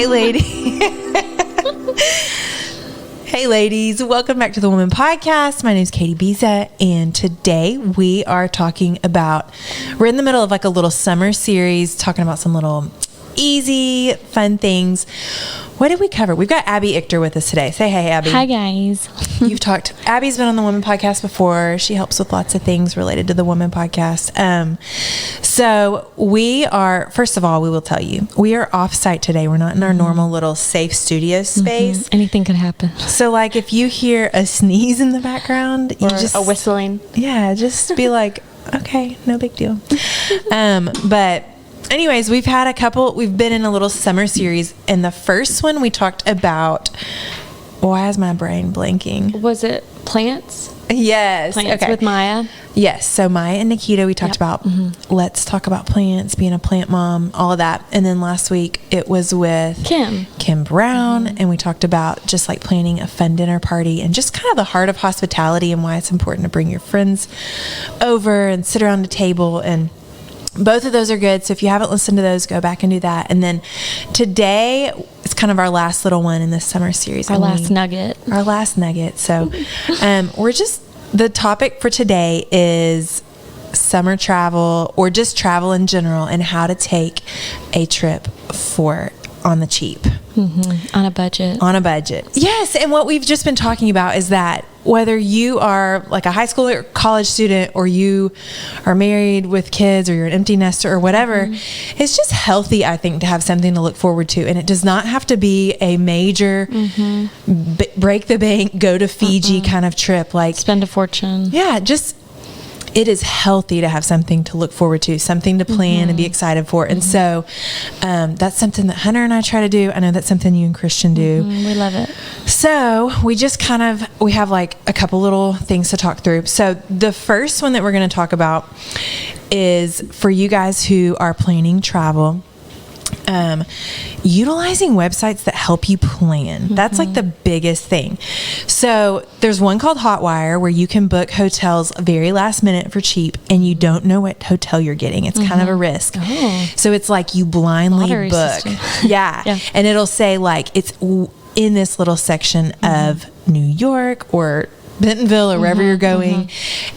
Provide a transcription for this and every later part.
lady. Hey ladies, welcome back to the Woman Podcast. My name is Katy Bezet, and today we are talking about, we're in the middle of like a little summer series talking about some little easy, fun things. What did we cover? We've got Abbey Ichter with us today. Say hey, Abbey. Hi, guys. Abby's been on the Woman Podcast before. She helps with lots of things related to the Woman Podcast. So we are, first of all, we will tell you, we are off-site today. We're not in our normal little safe studio space. Anything could happen. So like if you hear a sneeze in the background, you Or just a whistling. Yeah, just be like, okay, no big deal. But anyways, we've been in a little summer series, and the first one we talked about, why is my brain blanking? Was it plants? Yes. Plants okay. with Maya? Yes. So Maya and Nikita, we talked about, let's talk about plants, being a plant mom, all of that. And then last week it was with Kim Brown, and we talked about just like planning a fun dinner party and just kind of the heart of hospitality and why it's important to bring your friends over and sit around the table. And both of those are good. So if you haven't listened to those, go back and do that. And then today is kind of our last little one in this summer series. Our last nugget. So the topic for today is summer travel or just travel in general and how to take a trip on the cheap. On a budget. Yes. And what we've just been talking about is that whether you are like a high school or college student, or you are married with kids, or you're an empty nester or whatever, it's just healthy, I think, to have something to look forward to. And it does not have to be a major break the bank, go to Fiji kind of trip. Like spend a fortune. Yeah. It is healthy to have something to look forward to, something to plan and be excited for. And so that's something that Hunter and I try to do. I know that's something you and Christian do. We love it. So we just we have like a couple little things to talk through. So the first one that we're going to talk about is for you guys who are planning travel. Utilizing websites that help you plan. That's like the biggest thing. So there's one called Hotwire where you can book hotels very last minute for cheap, and you don't know what hotel you're getting. It's kind of a risk. So it's like you blindly Lottery book. Yeah. And it'll say like it's in this little section of New York or Bentonville or wherever you're going,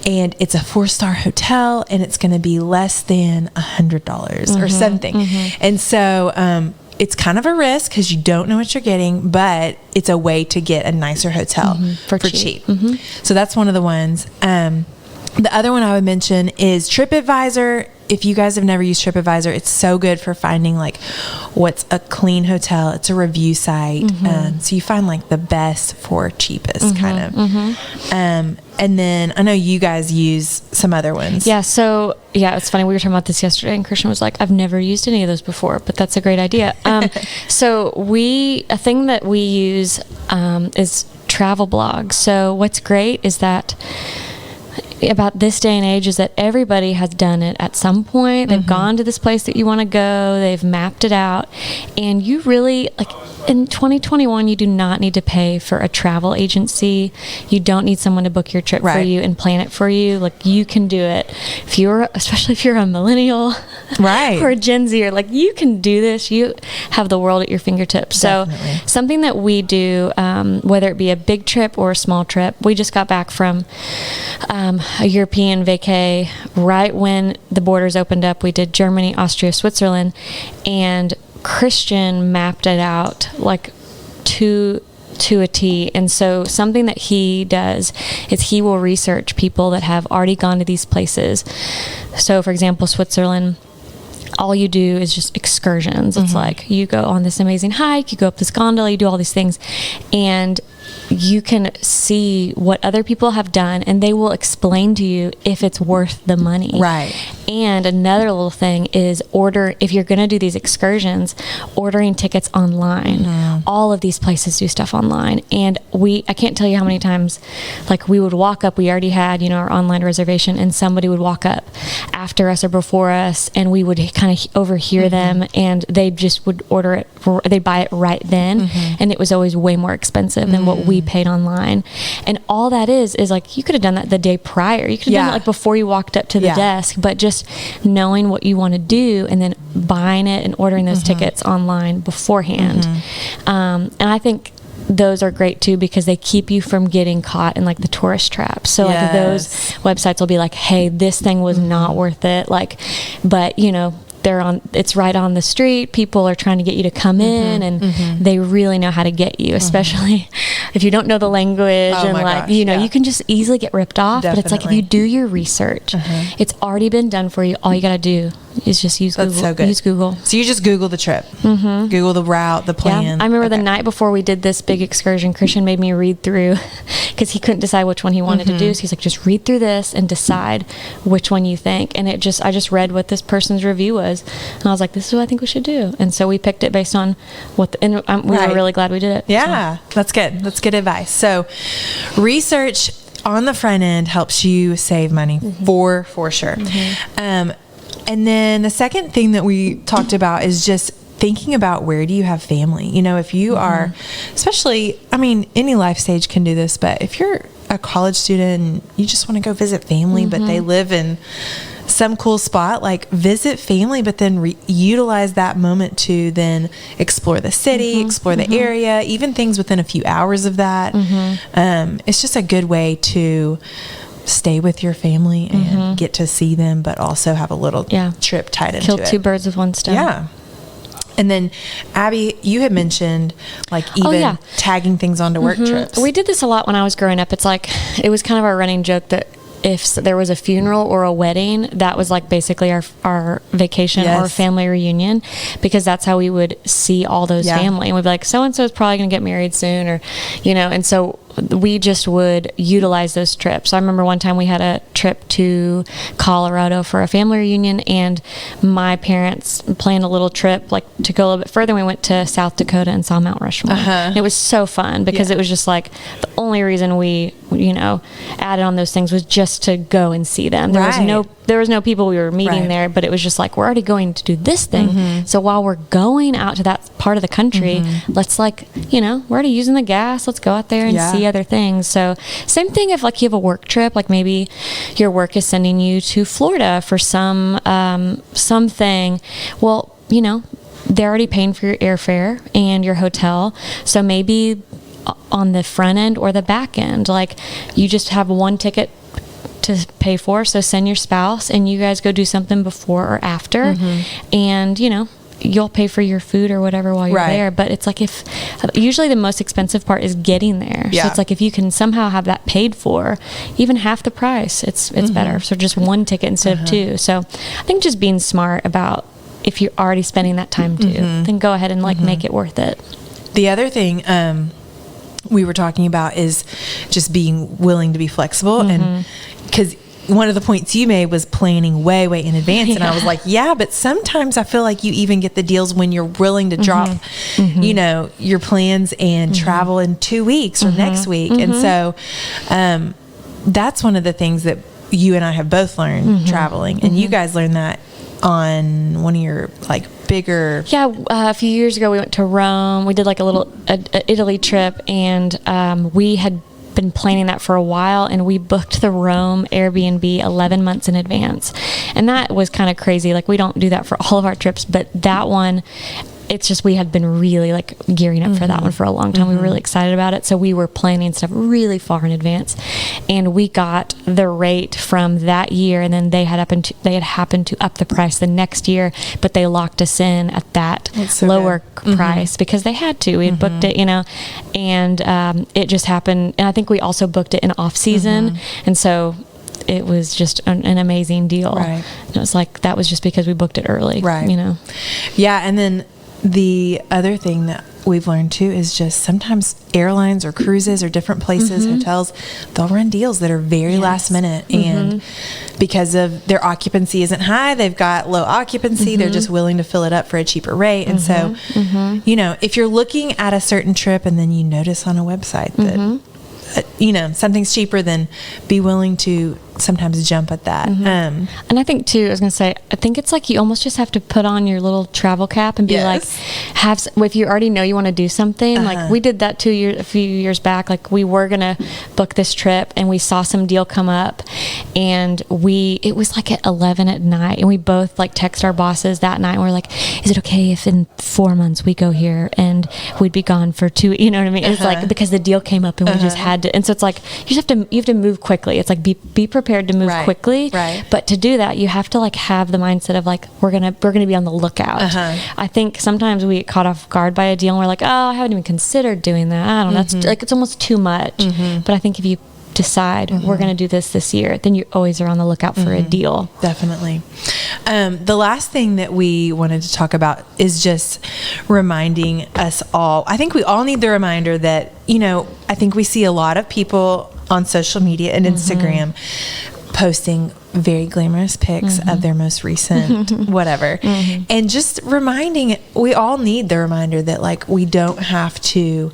and it's a 4-star hotel, and it's going to be less than $100 or something. And so it's kind of a risk because you don't know what you're getting, but it's a way to get a nicer hotel for cheap. So that's one of the ones. The other one I would mention is TripAdvisor. If you guys have never used TripAdvisor, it's so good for finding like what's a clean hotel. It's a review site. So you find like the best for cheapest kind of. And then I know you guys use some other ones. Yeah. So it's funny. We were talking about this yesterday, and Christian was like, I've never used any of those before, but that's a great idea. So a thing that we use is travel blogs. So what's great is that about this day and age is that everybody has done it at some point. They've gone to this place that you want to go. They've mapped it out. And you really, like in 2021, you do not need to pay for a travel agency. You don't need someone to book your trip for you and plan it for you. Like you can do it. Especially if you're a millennial or a Gen Zer, like you can do this. You have the world at your fingertips. Definitely. So something that we do, whether it be a big trip or a small trip, we just got back from a European vacay right when the borders opened up. We did Germany, Austria, Switzerland, and Christian mapped it out like to a T. And so something that he does is he will research people that have already gone to these places. So for example, Switzerland, all you do is just excursions. It's like you go on this amazing hike, you go up this gondola, you do all these things, and you can see what other people have done, and they will explain to you if it's worth the money. Right. And another little thing is if you're going to do these excursions, ordering tickets online. All of these places do stuff online. And I can't tell you how many times, like we would walk up, we already had, our online reservation, and somebody would walk up after us or before us, and we would kind of overhear them, and they just would order it, they'd buy it right then. And it was always way more expensive than what we paid online. And all that is like, you could have done that the day prior. You could have done it like before you walked up to the desk, but just knowing what you want to do and then buying it and ordering those tickets online beforehand. And I think those are great too, because they keep you from getting caught in like the tourist trap. So like those websites will be like, hey, this thing was not worth it. Like, but you know, it's right on the street. People are trying to get you to come in, and they really know how to get you, especially if you don't know the language and like, you know, you can just easily get ripped off. Definitely. But it's like, if you do your research, it's already been done for you. All you got to do is just use Google. So good. Use Google. So you just Google the trip, Google the route, the plan. I remember the night before we did this big excursion, Christian made me read through, because he couldn't decide which one he wanted to do. So he's like, just read through this and decide which one you think. And I just read what this person's review was, and I was like, this is what I think we should do. And so we picked it based on what we were really glad we did it. Yeah, so. That's good. That's good advice. So research on the front end helps you save money for sure. And then the second thing that we talked about is just thinking about, where do you have family? You know, if you are, especially, I mean, any life stage can do this, but if you're a college student and you just want to go visit family, but they live in some cool spot, like visit family, but then utilize that moment to then explore the city, explore the area, even things within a few hours of that. It's just a good way to stay with your family and get to see them, but also have a little trip tied into it. Kill two birds with one stone. Yeah. And then, Abby, you had mentioned like even tagging things onto work trips. We did this a lot when I was growing up. It's like, it was kind of our running joke that if there was a funeral or a wedding, that was like basically our vacation or family reunion, because that's how we would see all those family. And we'd be like, so-and-so is probably going to get married soon, or, you know, and so we just would utilize those trips. I remember one time we had a trip to Colorado for a family reunion, and my parents planned a little trip like to go a little bit further. We went to South Dakota and saw Mount Rushmore. And it was so fun, because it was just like the only reason we, you know, added on those things was just to go and see them. There was no people we were meeting there, but it was just like, we're already going to do this thing. So while we're going out to that part of the country, let's like, you know, we're already using the gas. Let's go out there and see other things. So same thing if like you have a work trip, like maybe your work is sending you to Florida for something. Well, you know, they're already paying for your airfare and your hotel. So maybe on the front end or the back end, like you just have one ticket to pay for, so send your spouse and you guys go do something before or after, and you know, you'll pay for your food or whatever while you're there. But it's like, if usually the most expensive part is getting there, so it's like if you can somehow have that paid for, even half the price, it's better. So just one ticket instead of two. So I think just being smart about, if you're already spending that time too, then go ahead and like make it worth it. The other thing we were talking about is just being willing to be flexible, and because one of the points you made was planning way in advance, and I was like, but sometimes I feel like you even get the deals when you're willing to drop you know, your plans and travel in 2 weeks or next week. And so that's one of the things that you and I have both learned traveling, and you guys learned that on one of your like bigger a few years ago we went to Rome. We did like a little Italy trip, and we had been planning that for a while, and we booked the Rome Airbnb 11 months in advance, and that was kind of crazy. Like, we don't do that for all of our trips, but that one, it's just, we had been really like gearing up for that one for a long time. We were really excited about it, so we were planning stuff really far in advance, and we got the rate from that year, and then they had happened to up the price the next year, but they locked us in at that lower price because they had to. We had booked it, you know, and it just happened. And I think we also booked it in off season, and so it was just an amazing deal. And it was like, that was just because we booked it early, you know. And then the other thing that we've learned too is just sometimes airlines or cruises or different places, hotels, they'll run deals that are very last minute, and because of their occupancy isn't high, they've got low occupancy, they're just willing to fill it up for a cheaper rate. And so, you know, if you're looking at a certain trip and then you notice on a website that something's cheaper, then be willing to sometimes jump at that. And I think too, I was going to say, I think it's like you almost just have to put on your little travel cap and be like, if you already know you want to do something, like we did that a few years back. Like we were going to book this trip and we saw some deal come up, and it was like at 11 at night, and we both like text our bosses that night, and we're like, is it okay if in 4 months we go here and we'd be gone for 2, you know what I mean? It's like, because the deal came up and we just had to, and so it's like, you have to move quickly. It's like, be prepared to move quickly. Right. But to do that, you have to like have the mindset of like, we're gonna be on the lookout. I think sometimes we get caught off guard by a deal and we're like, oh, I haven't even considered doing that. I don't know. It's like, it's almost too much. But I think if you decide we're going to do this year, then you always are on the lookout for a deal. Definitely. The last thing that we wanted to talk about is just reminding us all. I think we all need the reminder that, I think we see a lot of people on social media and Instagram posting very glamorous pics of their most recent whatever. And just reminding, we all need the reminder that like, we don't have to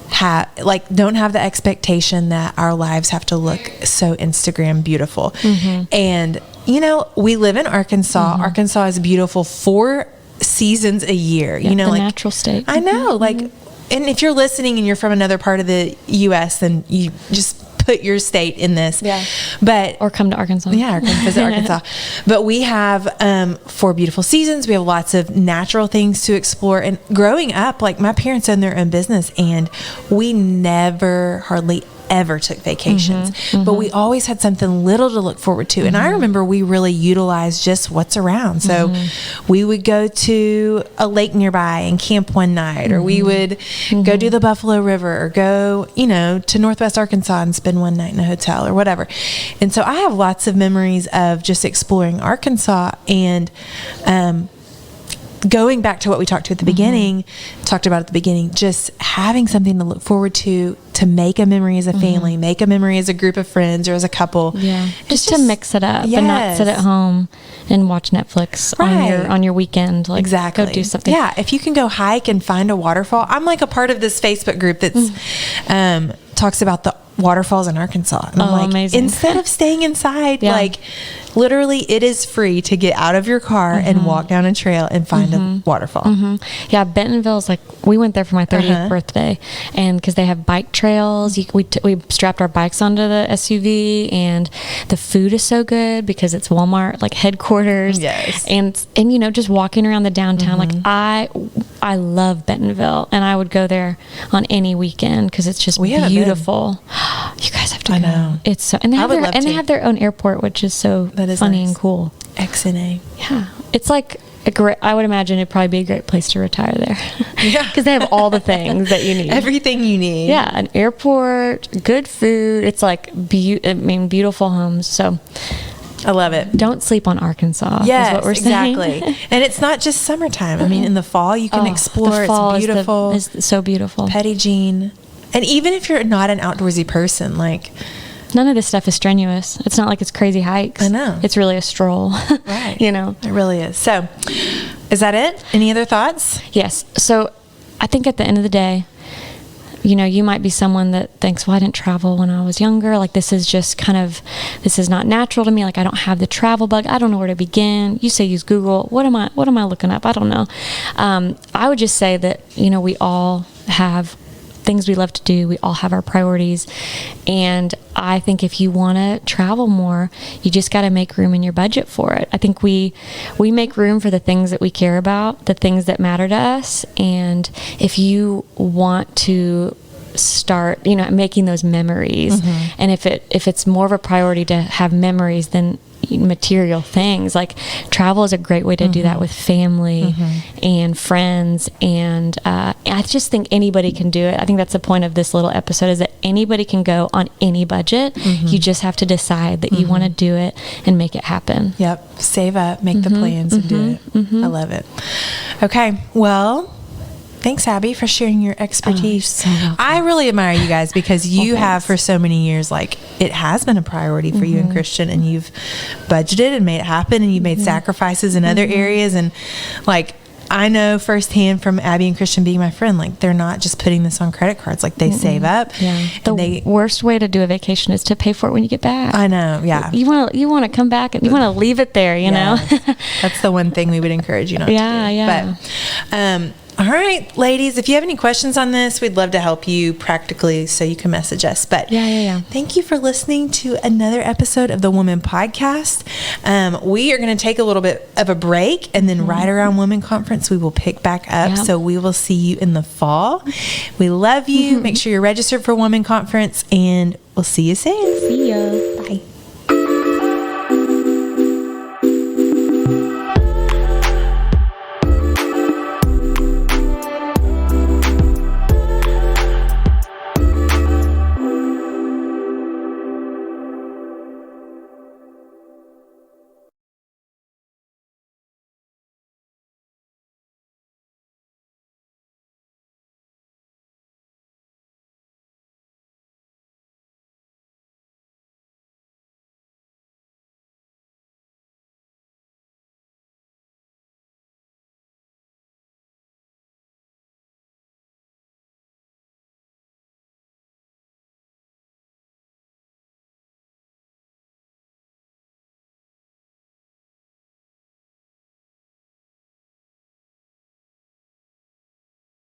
don't have the expectation that our lives have to look so Instagram beautiful. And we live in Arkansas. Arkansas is beautiful 4 seasons a year. The natural state. I know, like, and if you're listening and you're from another part of the U.S., then you just put your state in this. Or come to Arkansas. Or come visit Arkansas. But we have 4 beautiful seasons. We have lots of natural things to explore. And growing up, like my parents own their own business, and we never hardly ever took vacations, but we always had something little to look forward to. And I remember we really utilized just what's around. So we would go to a lake nearby and camp one night, or we would go do the Buffalo River, or go, to Northwest Arkansas and spend one night in a hotel or whatever. And so I have lots of memories of just exploring Arkansas, and going back to what we talked about at the beginning, just having something to look forward to make a memory as a family, make a memory as a group of friends or as a couple. Just to mix it up and not sit at home and watch Netflix on your weekend. Like, exactly. Go do something. Yeah. If you can go hike and find a waterfall. I'm like a part of this Facebook group that's talks about the waterfalls in Arkansas. And I'm like, amazing. Instead of staying inside, like literally it is free to get out of your car and walk down a trail and find a waterfall. Yeah. Bentonville's like, we went there for my 30th birthday, and cause they have bike trails. We strapped our bikes onto the SUV, and the food is so good because it's Walmart like headquarters. And just walking around the downtown, like I love Bentonville, and I would go there on any weekend because it's just beautiful. You guys have to go. I know. It's so, and they have their own airport, which is so funny and cool. XNA. Yeah. It's like I would imagine it'd probably be a great place to retire there. Because they have all the things that you need. Everything you need. Yeah. An airport, good food. It's like, beautiful homes. So I love it. Don't sleep on Arkansas. Yes, is what we're saying. Exactly. And it's not just summertime. I mean, in the fall you can explore. The fall it's beautiful. Is so beautiful. Petit Jean. And even if you're not an outdoorsy person, like, none of this stuff is strenuous. It's not like it's crazy hikes. I know. It's really a stroll. Right. It really is. So, is that it? Any other thoughts? Yes. So, I think at the end of the day, you might be someone that thinks, well, I didn't travel when I was younger. Like, this is just this is not natural to me. Like, I don't have the travel bug. I don't know where to begin. You say use Google. What am I looking up? I don't know. I would just say that, we all have things we love to do. We all have our priorities. And I think if you want to travel more, you just got to make room in your budget for it. I think we make room for the things that we care about, the things that matter to us. And if you want to start, making those memories, and if it's more of a priority to have memories than material things, like travel is a great way to do that with family and friends, and I just think anybody can do it. I think that's the point of this little episode, is that anybody can go on any budget. You just have to decide that you want to do it and make it happen. Yep. Save up, make the plans, and do it. I love it. Okay, well, thanks, Abby, for sharing your expertise. I really admire you guys, because you have for so many years, like, it has been a priority for you and Christian, and you've budgeted and made it happen, and you've made sacrifices in other areas, and like, I know firsthand from Abby and Christian being my friend, like they're not just putting this on credit cards. Like they save up. Yeah. The worst way to do a vacation is to pay for it when you get back. I know. Yeah. You want to come back and you want to leave it there, you know? That's the one thing we would encourage you not to do. Yeah. But, all right, ladies, if you have any questions on this, we'd love to help you practically, so you can message us. But thank you for listening to another episode of the Woman Podcast. We are going to take a little bit of a break, and then right around Women Conference, we will pick back up. Yep. So we will see you in the fall. We love you. Make sure you're registered for Women Conference, and we'll see you soon. See ya.